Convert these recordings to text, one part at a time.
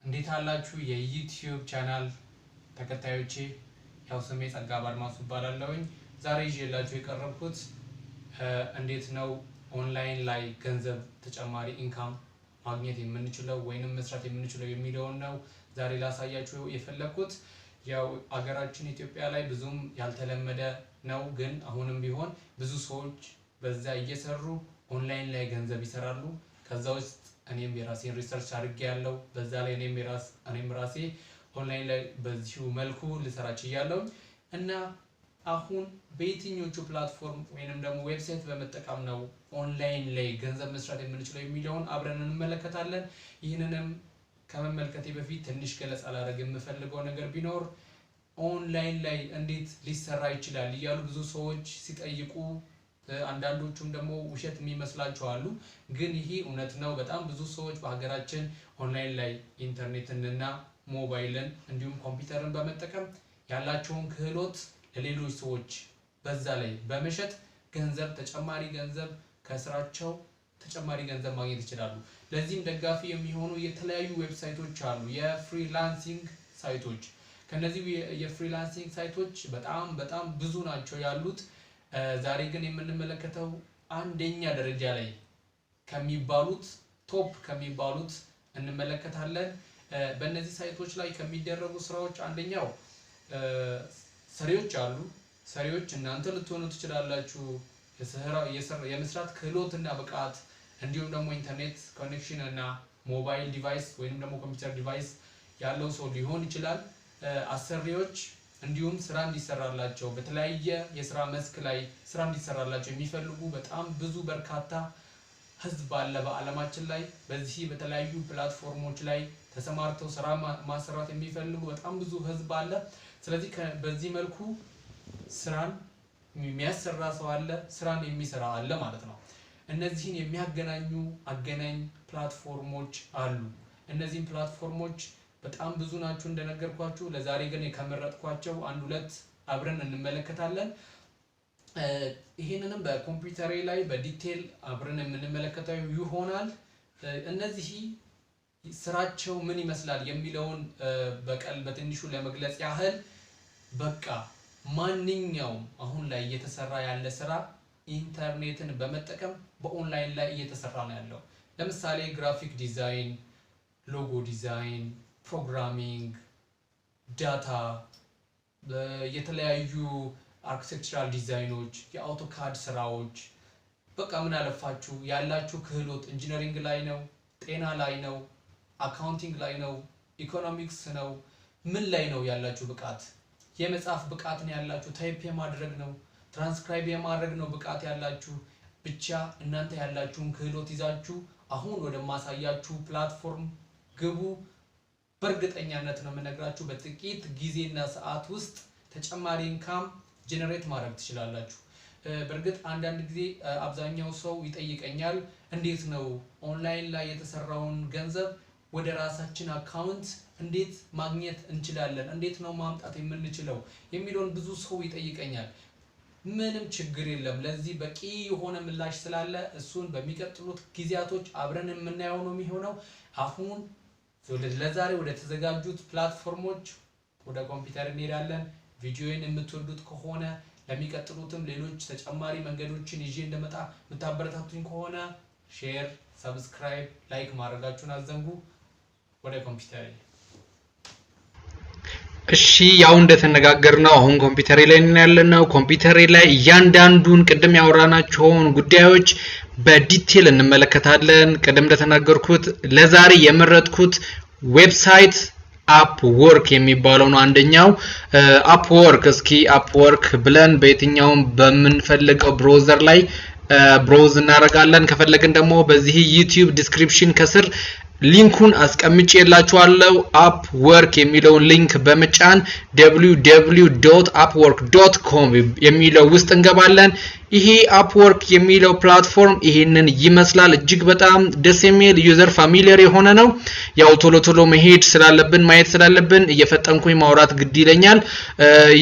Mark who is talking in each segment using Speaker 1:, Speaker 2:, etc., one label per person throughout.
Speaker 1: እንዴት አላችሁ የዩቲዩብ ቻናል ተከታዮቼ? ያው ስሜ ጸጋ ባርማሱ ይባላለሁኝ። ዛሬ ይዤላችሁ የቀረብኩት እንዴት ነው ኦንላይን ላይ ገንዘብ ተጨማሪ ኢንካም ማግኘት የምንችለው ወይንም መስራት የምንችለው የሚለውን ነው ዛሬ ላሳያችሁ የፈለኩት። ያው አገራችን ኢትዮጵያ ላይ ብዙም ያልተለመደ ነው፣ ግን አሁንም ቢሆን ብዙ ሰዎች በዛ እየሰሩ ኦንላይን ላይ ገንዘብ ይሰራሉ። ከዛ ውስጥ እኔም የራሴን ሪሰርች አድርጌ ያለው በዛ ላይ እኔም ራሴ ኦንላይን ላይ በዚሁ መልኩ ልሰራች ይያለው እና አሁን በየትኞቹ ፕላትፎርም ወይንም ደግሞ ዌብሳይት በመጠቀም ነው ኦንላይን ላይ ገንዘብ መስራት የምንችለው የሚለውን አብረን እንመለከታለን። ይህንንም ከመመልከቴ በፊት ትንሽ ገለጻ ላደርግ የምፈልገው ነገር ቢኖር ኦንላይን ላይ እንዴት ሊሰራ ይችላል እያሉ ብዙ ሰዎች ሲጠይቁ አንዳንዶቹም ደግሞ ውሸት የሚመስላቸው አሉ። ግን ይሄ እውነት ነው። በጣም ብዙ ሰዎች በሀገራችን ኦንላይን ላይ ኢንተርኔትን እና ሞባይልን እንዲሁም ኮምፒውተርን በመጠቀም ያላቸውን ክህሎት ለሌሎች ሰዎች በዛ ላይ በመሸጥ ተጨማሪ ገንዘብ ከስራቸው ተጨማሪ ገንዘብ ማግኘት ይችላሉ። ለዚህም ደጋፊ የሚሆኑ የተለያዩ ዌብሳይቶች አሉ፣ የፍሪላንሲንግ ሳይቶች። ከነዚህ የፍሪላንሲንግ ሳይቶች በጣም ብዙ ናቸው ያሉት። ዛሬ ግን የምንመለከተው አንደኛ ደረጃ ላይ ከሚባሉት ቶፕ ከሚባሉት እንመለከታለን። በእነዚህ ሳይቶች ላይ ከሚደረጉ ስራዎች አንደኛው ሰሪዎች አሉ። ሰሪዎች እናንተ ልትሆኑ ትችላላችሁ። የመስራት ክህሎትና ብቃት እንዲሁም ደግሞ ኢንተርኔት ኮኔክሽን እና ሞባይል ዲቫይስ ወይንም ደግሞ ኮምፒውተር ዲቫይስ ያለው ሰው ሊሆን ይችላል። አሰሪዎች እንዲሁም ስራ እንዲሰራላቸው በተለያየ የስራ መስክ ላይ ስራ እንዲሰራላቸው የሚፈልጉ በጣም ብዙ በርካታ ህዝብ አለ በአለማችን ላይ። በዚህ በተለያዩ ፕላትፎርሞች ላይ ተሰማርተው ስራ ማሰራት የሚፈልጉ በጣም ብዙ ህዝብ አለ። ስለዚህ በዚህ መልኩ ስራን የሚያሰራ ሰው አለ፣ ስራን የሚሰራ አለ ማለት ነው። እነዚህን የሚያገናኙ አገናኝ ፕላትፎርሞች አሉ። እነዚህን ፕላትፎርሞች በጣም ብዙ ናቸው እንደነገርኳችሁ። ለዛሬ ግን ከመረጥኳቸው አንድ ሁለት አብረን እንመለከታለን። ይሄንንም በኮምፒውተሬ ላይ በዲቴል አብረን የምንመለከተው ይሆናል። እነዚህ ስራቸው ምን ይመስላል የሚለውን በትንሹ ለመግለጽ ያህል በቃ ማንኛውም አሁን ላይ እየተሰራ ያለ ስራ ኢንተርኔትን በመጠቀም በኦንላይን ላይ እየተሰራ ነው ያለው። ለምሳሌ ግራፊክ ዲዛይን፣ ሎጎ ዲዛይን፣ ፕሮግራሚንግ፣ ዳታ፣ የተለያዩ አርኪቴክቸራል ዲዛይኖች፣ የአውቶካድ ስራዎች፣ በቃ ምን አለፋችሁ ያላችሁ ክህሎት ኢንጂነሪንግ ላይ ነው፣ ጤና ላይ ነው፣ አካውንቲንግ ላይ ነው፣ ኢኮኖሚክስ ነው፣ ምን ላይ ነው ያላችሁ ብቃት? የመጻፍ ብቃት ነው ያላችሁ፣ ታይፕ የማድረግ ነው፣ ትራንስክራይብ የማድረግ ነው ብቃት ያላችሁ። ብቻ እናንተ ያላችሁን ክህሎት ይዛችሁ አሁን ወደ ማሳያችሁ ፕላትፎርም ግቡ። በእርግጠኛነት ነው የምነግራችሁ በጥቂት ጊዜና ሰዓት ውስጥ ተጨማሪ ኢንካም ጀነሬት ማድረግ ትችላላችሁ። በእርግጥ አንዳንድ ጊዜ አብዛኛው ሰው ይጠይቀኛል፣ እንዴት ነው ኦንላይን ላይ የተሰራውን ገንዘብ ወደ ራሳችን አካውንት እንዴት ማግኘት እንችላለን፣ እንዴት ነው ማምጣት የምንችለው የሚለውን ብዙ ሰው ይጠይቀኛል። ምንም ችግር የለም። ለዚህ በቂ የሆነ ምላሽ ስላለ እሱን በሚቀጥሉት ጊዜያቶች አብረን የምናየው ነው የሚሆነው። አሁን ለዛሬ ወደ ተዘጋጁት ፕላትፎርሞች ወደ ኮምፒውተር እንሄዳለን። ቪዲዮውን የምትወዱት ከሆነ ለሚቀጥሉትም ሌሎች ተጨማሪ መንገዶችን ይዤ እንደመጣ የምታበረታቱኝ ከሆነ ሼር፣ ሰብስክራይብ፣ ላይክ ማድረጋችሁን አዘንጉ። ወደ ኮምፒውተር
Speaker 2: እሺ፣ ያው እንደተነጋገርነው አሁን ኮምፒውተር ላይ ያለነው ኮምፒውተር ላይ እያንዳንዱን ቅድም ያወራናቸውን ጉዳዮች በዲቴል እንመለከታለን። ቅድም እንደተናገርኩት ለዛሬ የመረጥኩት ዌብሳይት አፕወርክ የሚባለው ነው። አንደኛው አፕወርክ። እስኪ አፕወርክ ብለን በየትኛውም በምንፈልገው ብራውዘር ላይ ብራውዝ እናደርጋለን። ከፈለግን ደግሞ በዚህ ዩቲዩብ ዲስክሪፕሽን ከስር ሊንኩን አስቀምጬላችኋለሁ። አፕወርክ የሚለውን ሊንክ በመጫን www.upwork.com የሚለው ውስጥ እንገባለን። ይሄ አፕወርክ የሚለው ፕላትፎርም ይሄንን ይመስላል። እጅግ በጣም ደስ የሚል ዩዘር ፋሚሊየር የሆነ ነው። ያው ቶሎ መሄድ ስላለብን ማየት ስላለብን እየፈጠንኩኝ ማውራት ግድ ይለኛል።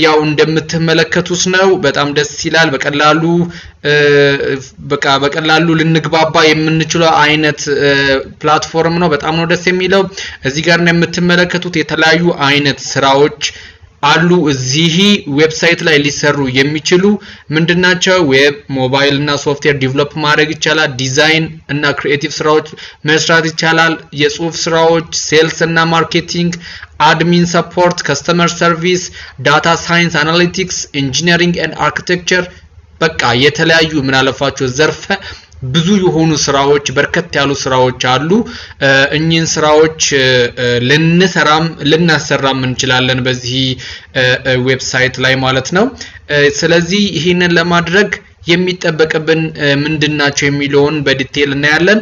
Speaker 2: ያው እንደምትመለከቱት ነው። በጣም ደስ ይላል። በቀላሉ ልንግባባ የምንችለው አይነት ፕላትፎርም ነው። ነው በጣም ነው ደስ የሚለው እዚህ ጋር ነው የምትመለከቱት የተለያዩ አይነት ስራዎች አሉ እዚህ ዌብሳይት ላይ ሊሰሩ የሚችሉ ምንድናቸው ዌብ ሞባይል እና ሶፍትዌር ዲቨሎፕ ማድረግ ይቻላል ዲዛይን እና ክሪኤቲቭ ስራዎች መስራት ይቻላል የጽሁፍ ስራዎች ሴልስ እና ማርኬቲንግ admin support customer service data science analytics engineering and architecture በቃ የተለያዩ ምን አለፋቸው ዘርፈ ብዙ የሆኑ ስራዎች በርከት ያሉ ስራዎች አሉ እኚህን ስራዎች ልናሰራም እንችላለን በዚህ ዌብሳይት ላይ ማለት ነው ስለዚህ ይሄንን ለማድረግ የሚጠበቅብን ምንድናቸው የሚለውን በዲቴል እናያለን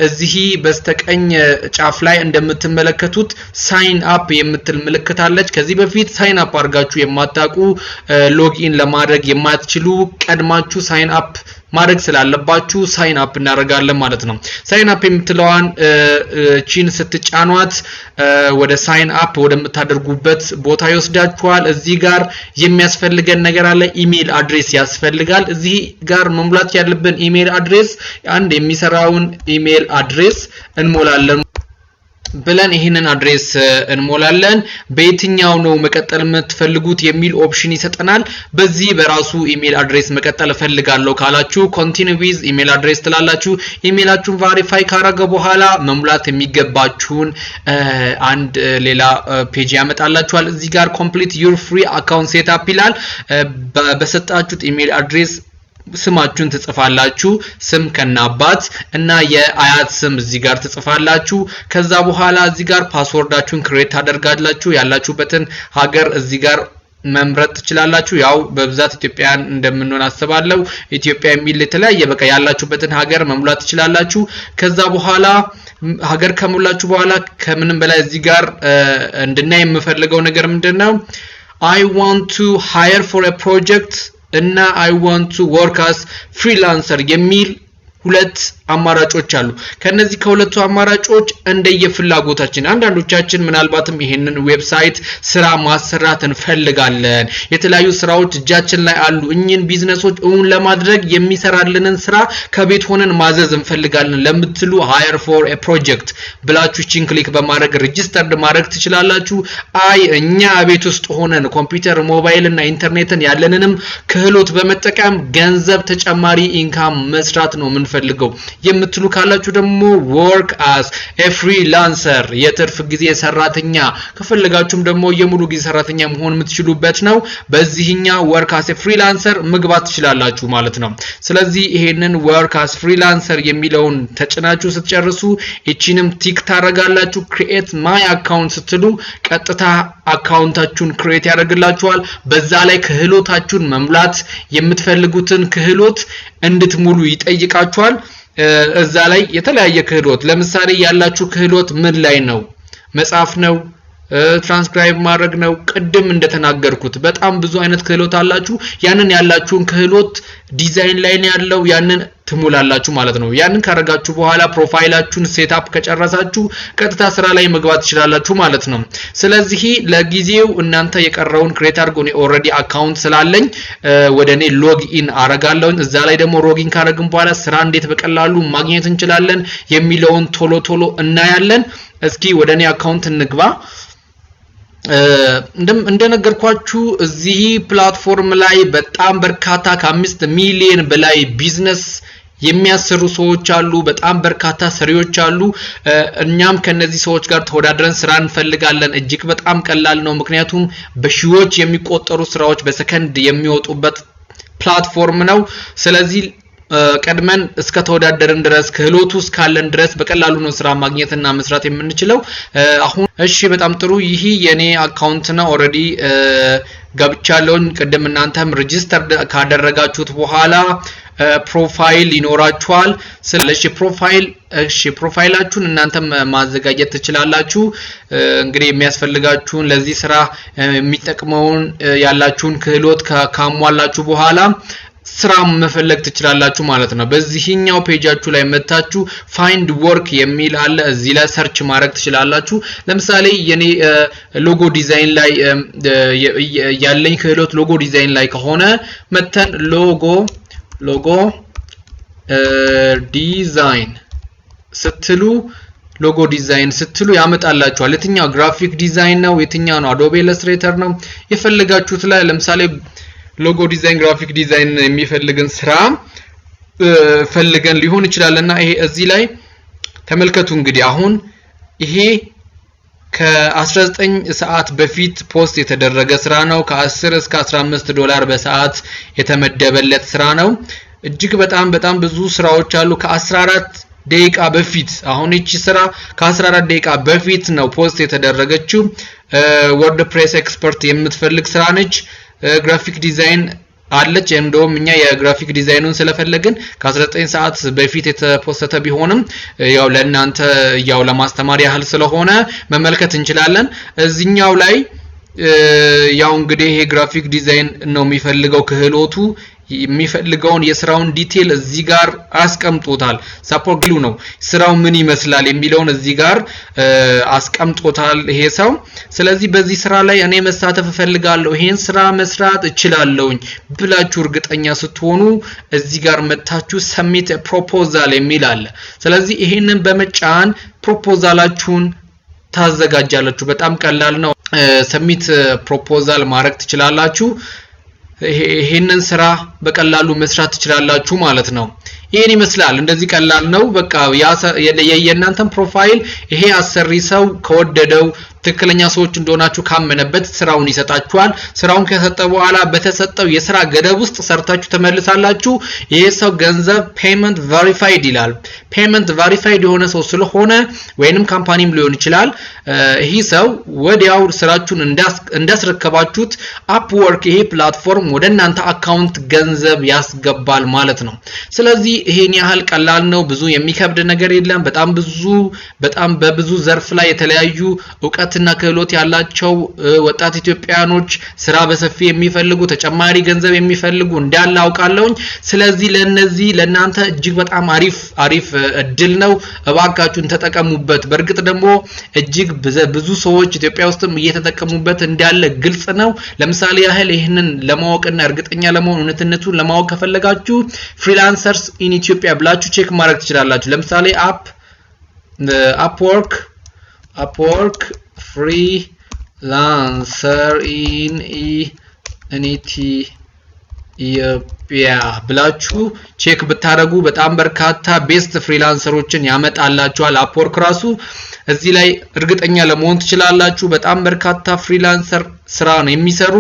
Speaker 2: እዚህ በስተቀኝ ጫፍ ላይ እንደምትመለከቱት ሳይን አፕ የምትል ምልክት አለች ከዚህ በፊት ሳይን አፕ አድርጋችሁ የማታቁ ሎጊን ለማድረግ የማትችሉ ቀድማችሁ ሳይን አፕ ማድረግ ስላለባችሁ ሳይን አፕ እናደርጋለን ማለት ነው ሳይን አፕ የምትለዋን ቺን ስትጫኗት ወደ ሳይን አፕ ወደምታደርጉበት ቦታ ይወስዳችኋል እዚህ ጋር የሚያስፈልገን ነገር አለ ኢሜል አድሬስ ያስፈልጋል እዚህ ጋር መሙላት ያለብን ኢሜል አድሬስ አንድ የሚሰራውን ኢሜል አድሬስ እንሞላለን ብለን ይሄንን አድሬስ እንሞላለን በየትኛው ነው መቀጠል የምትፈልጉት የሚል ኦፕሽን ይሰጠናል በዚህ በራሱ ኢሜል አድሬስ መቀጠል ፈልጋለሁ ካላችሁ ኮንቲኒው ዊዝ ኢሜል አድሬስ ትላላችሁ ኢሜላችሁን ቬሪፋይ ካረገ በኋላ መሙላት የሚገባችሁን አንድ ሌላ ፔጅ ያመጣላችኋል እዚህ ጋር ኮምፕሊት ዩር ፍሪ አካውንት ሴትአፕ ይላል በሰጣችሁት ኢሜል አድሬስ ስማችሁን ትጽፋላችሁ ስም ከናባት እና የአያት ስም እዚህ ጋር ትጽፋላችሁ ከዛ በኋላ እዚህ ጋር ፓስወርዳችሁን ክሬት ታደርጋላችሁ ያላችሁበትን ሀገር እዚህ ጋር መምረጥ ትችላላችሁ ያው በብዛት ኢትዮጵያን እንደምንሆን አስባለሁ ኢትዮጵያ የሚል የተለያየ በቃ ያላችሁበትን ሀገር መሙላት ትችላላችሁ ከዛ በኋላ ሀገር ከሞላችሁ በኋላ ከምንም በላይ እዚህ ጋር እንድናይ የምፈልገው ነገር ምንድነው I want to hire for a project እና I want to work as freelancer የሚል ሁለት አማራጮች አሉ ከነዚህ ከሁለቱ አማራጮች እንደየፍላጎታችን አንዳንዶቻችን ምናልባትም ይሄንን ዌብሳይት ስራ ማሰራት እንፈልጋለን የተለያዩ ስራዎች እጃችን ላይ አሉ እኚህን ቢዝነሶች እውን ለማድረግ የሚሰራልንን ስራ ከቤት ሆነን ማዘዝ እንፈልጋለን ለምትሉ hire for a project ብላችሁ ቺን ክሊክ በማድረግ ሬጂስተርድ ማድረግ ትችላላችሁ እኛ ቤት ውስጥ ሆነን ኮምፒውተር ሞባይል እና ኢንተርኔትን ያለንንም ክህሎት በመጠቀም ገንዘብ ተጨማሪ ኢንካም መስራት ነው የምንፈልገው የምትሉ ካላችሁ ደግሞ work as a freelancer የትርፍ ጊዜ ሰራተኛ ከፈለጋችሁም ደግሞ የሙሉ ጊዜ ሰራተኛ መሆን የምትችሉበት ነው በዚህኛ work as a freelancer መግባት ትችላላችሁ ማለት ነው ስለዚህ ይሄንን work as freelancer የሚለውን ተጭናችሁ ስትጨርሱ እቺንም ቲክ ታረጋላችሁ create my account ስትሉ ቀጥታ አካውንታችሁን create ያደርግላችኋል በዛ ላይ ክህሎታችሁን መሙላት የምትፈልጉትን ክህሎት እንድትሙሉ ይጠይቃችኋል እዛ ላይ የተለያየ ክህሎት ለምሳሌ ያላችሁ ክህሎት ምን ላይ ነው መጻፍ ነው ትራንስክራይብ ማድረግ ነው ቅድም እንደተናገርኩት በጣም ብዙ አይነት ክህሎት አላችሁ ያንን ያላችሁን ክህሎት ዲዛይን ላይ ነው ያለው ያንን ትሙላላችሁ ማለት ነው ያንን ካረጋችሁ በኋላ ፕሮፋይላችሁን ሴትአፕ ከጨረሳችሁ ቀጥታ ስራ ላይ መግባት ትችላላችሁ ማለት ነው ስለዚህ ለጊዜው እናንተ የቀረውን ክሬት አድርጉ እኔ ኦሬዲ አካውንት ስላለኝ ወደኔ ሎግኢን አረጋለሁ እዛ ላይ ደግሞ ሎጊን ካረግን በኋላ ስራ እንዴት በቀላሉ ማግኘት እንችላለን የሚለውን ቶሎ እናያለን እስኪ ወደኔ አካውንት እንግባ እንደነገርኳችሁ እዚህ ፕላትፎርም ላይ በጣም በርካታ ከ5 ሚሊዮን በላይ ቢዝነስ የሚያሰሩ ሰዎች አሉ በጣም በርካታ ሰሪዎች አሉ እኛም ከነዚህ ሰዎች ጋር ተወዳድረን ስራ እንፈልጋለን እጅግ በጣም ቀላል ነው ምክንያቱም በሺዎች የሚቆጠሩ ስራዎች በሰከንድ የሚወጡበት ፕላትፎርም ነው ስለዚህ ቀድመን እስከ ተወዳደርን ድረስ ክህሎቱ እስካለን ድረስ በቀላሉ ነው ስራ ማግኘትና መስራት የምንችለው አሁን እሺ በጣም ጥሩ ይሄ የኔ አካውንት ነው ኦሬዲ ገብቻለሁኝ ቀደም እናንተም ሬጂስተር ካደረጋችሁት በኋላ ፕሮፋይል ይኖራችኋል ስለዚህ ፕሮፋይላችሁን እናንተም ማዘጋጀት ትችላላችሁ እንግዲህ የሚያስፈልጋችሁን ለዚህ ስራ የሚጠቅመውን ያላችሁን ክህሎት ካሟላችሁ በኋላ ስራ መፈለግ ትችላላችሁ ማለት ነው በዚህኛው ፔጃችሁ ላይ መታችሁ ፋይንድ ወርክ የሚል አለ እዚህ ላይ ሰርች ማድረግ ትችላላችሁ ለምሳሌ የኔ ሎጎ ዲዛይን ላይ ያለኝ ክህሎት ሎጎ ዲዛይን ላይ ከሆነ መተን ሎጎ ዲዛይን ስትሉ ሎጎ ዲዛይን ስትሉ ያመጣላችኋል። የትኛው ግራፊክ ዲዛይን ነው የትኛው ነው አዶቤ ኢለስትሬተር ነው የፈለጋችሁት ላይ ለምሳሌ ሎጎ ዲዛይን ግራፊክ ዲዛይን የሚፈልግን ስራ ፈልገን ሊሆን ይችላልና ይሄ እዚህ ላይ ተመልከቱ። እንግዲህ አሁን ይሄ ከ19 ሰዓት በፊት ፖስት የተደረገ ስራ ነው። ከ10 እስከ 15 ዶላር በሰዓት የተመደበለት ስራ ነው። እጅግ በጣም ብዙ ስራዎች አሉ። ከ14 ደቂቃ በፊት አሁን እቺ ስራ ከ14 ደቂቃ በፊት ነው ፖስት የተደረገችው። ወርድፕሬስ ኤክስፐርት የምትፈልግ ስራ ነች። ግራፊክ ዲዛይን አለች። እንደውም እኛ የግራፊክ ዲዛይኑን ስለፈለግን ከ19 ሰዓት በፊት የተፖስተተ ቢሆንም ያው ለእናንተ ያው ለማስተማር ያህል ስለሆነ መመልከት እንችላለን። እዚህኛው ላይ ያው እንግዲህ ይሄ ግራፊክ ዲዛይን ነው የሚፈልገው ክህሎቱ የሚፈልገውን የስራውን ዲቴል እዚህ ጋር አስቀምጦታል። ሰፖርት ግሉ ነው ስራው ምን ይመስላል የሚለውን እዚህ ጋር አስቀምጦታል ይሄ ሰው። ስለዚህ በዚህ ስራ ላይ እኔ መሳተፍ እፈልጋለሁ ይሄን ስራ መስራት እችላለሁኝ ብላችሁ እርግጠኛ ስትሆኑ እዚህ ጋር መታችሁ ሰሚት ፕሮፖዛል የሚል አለ። ስለዚህ ይሄንን በመጫን ፕሮፖዛላችሁን ታዘጋጃላችሁ። በጣም ቀላል ነው። ሰሚት ፕሮፖዛል ማድረግ ትችላላችሁ። ይሄንን ስራ በቀላሉ መስራት ትችላላችሁ ማለት ነው። ይሄን ይመስላል። እንደዚህ ቀላል ነው። በቃ የእናንተን ፕሮፋይል ይሄ አሰሪ ሰው ከወደደው ትክክለኛ ሰዎች እንደሆናችሁ ካመነበት ስራውን ይሰጣችኋል። ስራውን ከሰጠ በኋላ በተሰጠው የስራ ገደብ ውስጥ ሰርታችሁ ተመልሳላችሁ። ይሄ ሰው ገንዘብ ፔመንት ቬሪፋይድ ይላል። ፔመንት ቬሪፋይድ የሆነ ሰው ስለሆነ ወይንም ካምፓኒም ሊሆን ይችላል ይሄ ሰው ወዲያው ስራችሁን እንዳስረከባችሁት አፕወርክ ይሄ ፕላትፎርም ወደ እናንተ አካውንት ገንዘብ ያስገባል ማለት ነው። ስለዚህ ይሄን ያህል ቀላል ነው። ብዙ የሚከብድ ነገር የለም። በጣም በብዙ ዘርፍ ላይ የተለያዩ እውቀትና ክህሎት ያላቸው ወጣት ኢትዮጵያኖች ስራ በሰፊ የሚፈልጉ ተጨማሪ ገንዘብ የሚፈልጉ እንዳለ አውቃለሁኝ። ስለዚህ ለእናንተ እጅግ በጣም አሪፍ እድል ነው። እባካችሁን ተጠቀሙበት። በእርግጥ ደግሞ እጅግ ብዙ ሰዎች ኢትዮጵያ ውስጥም እየተጠቀሙበት እንዳለ ግልጽ ነው። ለምሳሌ ያህል ይሄንን ለማወቅና እርግጠኛ ለመሆን እውነትነቱን ለማወቅ ከፈለጋችሁ ፍሪላንሰርስ ኢን ኢትዮጵያ ብላችሁ ቼክ ማድረግ ትችላላችሁ። ለምሳሌ አፕወርክ ፍሪላንሰር ኢን ኢትዮጵያ ብላችሁ ቼክ ብታረጉ በጣም በርካታ ቤስት ፍሪላንሰሮችን ያመጣላችኋል። አፕወርክ ራሱ እዚህ ላይ እርግጠኛ ለመሆን ትችላላችሁ። በጣም በርካታ ፍሪላንሰር ስራ ነው የሚሰሩ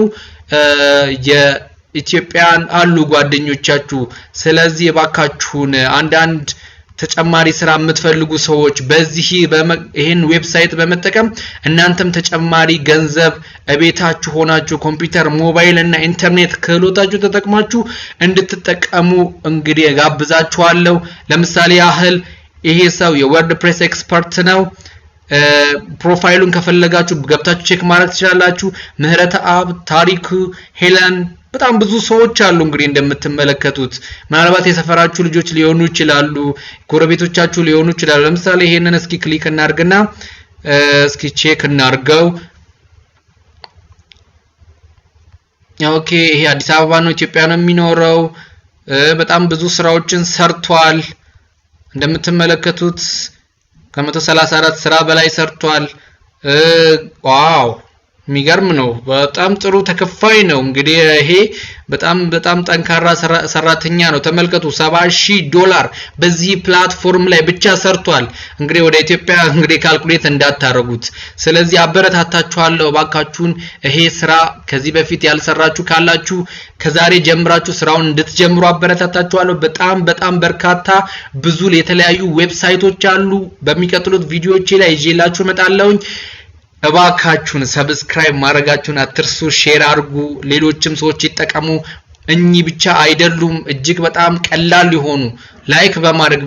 Speaker 2: የኢትዮጵያን አሉ ጓደኞቻችሁ። ስለዚህ እባካችሁን አንዳንድ ተጨማሪ ስራ የምትፈልጉ ሰዎች በዚህ ይሄን ዌብሳይት በመጠቀም እናንተም ተጨማሪ ገንዘብ እቤታችሁ ሆናችሁ ኮምፒውተር፣ ሞባይል እና ኢንተርኔት ክህሎታችሁ ተጠቅማችሁ እንድትጠቀሙ እንግዲህ ጋብዛችኋለሁ። ለምሳሌ ያህል ይሄ ሰው የወርድፕሬስ ኤክስፐርት ነው። ፕሮፋይሉን ከፈለጋችሁ ገብታችሁ ቼክ ማድረግ ትችላላችሁ። ምህረተ አብ፣ ታሪኩ፣ ሄለን በጣም ብዙ ሰዎች አሉ። እንግዲህ እንደምትመለከቱት ምናልባት የሰፈራችሁ ልጆች ሊሆኑ ይችላሉ፣ ጎረቤቶቻችሁ ሊሆኑ ይችላሉ። ለምሳሌ ይሄንን እስኪ ክሊክ እናርግና እስኪ ቼክ እናርገው። ኦኬ ይሄ አዲስ አበባ ነው፣ ኢትዮጵያ ነው የሚኖረው። በጣም ብዙ ስራዎችን ሰርቷል። እንደምትመለከቱት ከ134 ስራ በላይ ሰርቷል። ዋው የሚገርም ነው። በጣም ጥሩ ተከፋይ ነው። እንግዲህ ይሄ በጣም ጠንካራ ሰራተኛ ነው። ተመልከቱ $70,000 በዚህ ፕላትፎርም ላይ ብቻ ሰርቷል። እንግዲህ ወደ ኢትዮጵያ እንግዲህ ካልኩሌት እንዳታረጉት። ስለዚህ አበረታታችኋለሁ። እባካችሁን ይሄ ስራ ከዚህ በፊት ያልሰራችሁ ካላችሁ ከዛሬ ጀምራችሁ ስራውን እንድትጀምሩ አበረታታችኋለሁ። በጣም በርካታ ብዙ የተለያዩ ዌብሳይቶች አሉ። በሚቀጥሉት ቪዲዮዎች ላይ ይዤላችሁ እመጣለሁኝ። እባካችሁን ሰብስክራይብ ማድረጋችሁን አትርሱ። ሼር አድርጉ፣ ሌሎችም ሰዎች ይጠቀሙ። እኚህ ብቻ አይደሉም፣ እጅግ በጣም ቀላል ሊሆኑ ላይክ በማድረግ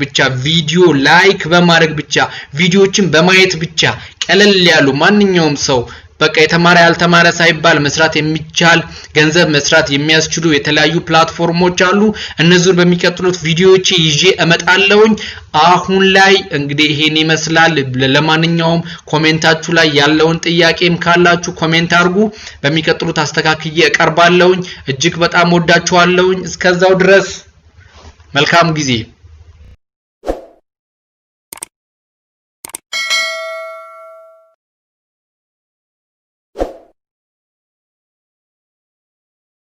Speaker 2: ብቻ ቪዲዮዎችን በማየት ብቻ ቀለል ያሉ ማንኛውም ሰው በቃ የተማረ ያልተማረ ሳይባል መስራት የሚቻል ገንዘብ መስራት የሚያስችሉ የተለያዩ ፕላትፎርሞች አሉ። እነዚህን በሚቀጥሉት ቪዲዮዎች ይዤ እመጣለሁኝ። አሁን ላይ እንግዲህ ይሄን ይመስላል። ለማንኛውም ኮሜንታችሁ ላይ ያለውን ጥያቄም ካላችሁ ኮሜንት አድርጉ። በሚቀጥሉት አስተካክዬ እቀርባለሁኝ። እጅግ በጣም ወዳችኋለሁኝ። እስከዛው ድረስ መልካም ጊዜ